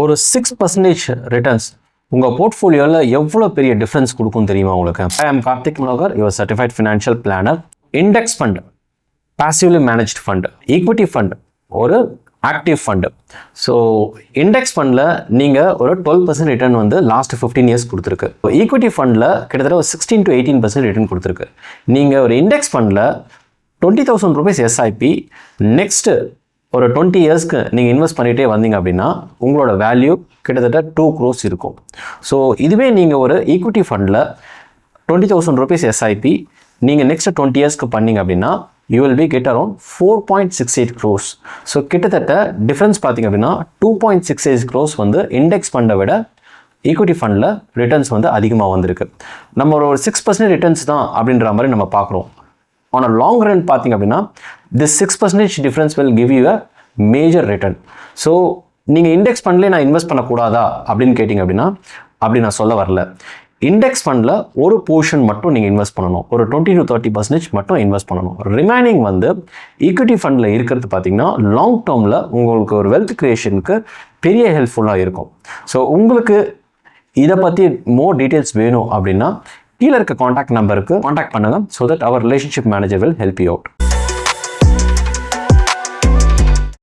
ஒரு 6% ரிட்டர்ன்ஸ் உங்கள் போர்ட்ஃபோலியோவில் எவ்வளோ பெரிய டிஃப்ரென்ஸ் கொடுக்கும் தெரியுமா உங்களுக்கு? I am Karthik Manohar, your certified financial planner. Index fund, passively managed fund. Equity fund ஒரு ஆக்டிவ் ஃபண்டு. ஸோ இண்டெக்ஸ் ஃபண்டில் நீங்கள் ஒரு 12% ரிட்டர்ன் வந்து லாஸ்ட் 15 இயர்ஸ் கொடுத்துருக்கு. ஈக்விட்டி ஃபண்டில் கிட்டத்தட்ட ஒரு 16 to 18% ரிட்டர்ன் கொடுத்துருக்கு. நீங்கள் ஒரு இண்டெக்ஸ் ஃபண்டில் 20,000 rupees எஸ்ஐபி நெக்ஸ்ட்டு ஒரு 20 இயர்ஸ்க்கு நீங்கள் இன்வெஸ்ட் பண்ணிகிட்டே வந்தீங்க அப்படின்னா உங்களோட வேல்யூ கிட்டத்தட்ட 2 crores இருக்கும். ஸோ இதுவே நீங்கள் ஒரு ஈக்விட்டி ஃபண்டில் 20,000 rupees எஸ்ஐபி நீங்கள் நெக்ஸ்ட் 20 இயர்ஸ்க்கு பண்ணீங்க அப்படின்னா you will be get around 4.68 crores. So கிட்டத்தட்ட டிஃப்ரென்ஸ் பார்த்தீங்க அப்படின்னா 2.68 crores வந்து இண்டெக்ஸ் ஃபண்டை விட ஈக்விட்டி ஃபண்டில் ரிட்டர்ன்ஸ் வந்து அதிகமாக வந்திருக்கு. நம்ம ஒரு 6% ரிட்டர்ன்ஸ் தான் அப்படின்ற மாதிரி நம்ம பார்க்குறோம். ஆன் அ லாங் ரன் பார்த்தீங்க அப்படின்னா this 6% difference will give you a major return. So நீங்கள் இண்டெக்ஸ் ஃபண்ட்லேயே நான் இன்வெஸ்ட் பண்ணக்கூடாதா அப்படின்னு கேட்டிங்க அப்படின்னா அப்படி நான் சொல்ல வரல. இண்டெக்ஸ் ஃபண்டில் ஒரு போர்ஷன் மட்டும் நீங்கள் இன்வெஸ்ட் பண்ணணும். ஒரு 20 to 30% மட்டும் இன்வெஸ்ட் பண்ணணும். ரிமைனிங் வந்து ஈக்விட்டி ஃபண்டில் இருக்கிறது பார்த்தீங்கன்னா லாங் டேர்மில் உங்களுக்கு ஒரு வெல்த் கிரியேஷனுக்கு பெரிய ஹெல்ப்ஃபுல்லாக இருக்கும். ஸோ உங்களுக்கு இதை பற்றி மோர் டீட்டெயில்ஸ் வேணும் அப்படின்னா கீழே இருக்க காண்டாக்ட் நம்பருக்கு காண்டாக்ட் பண்ணுங்கள். So that our relationship manager will help you out.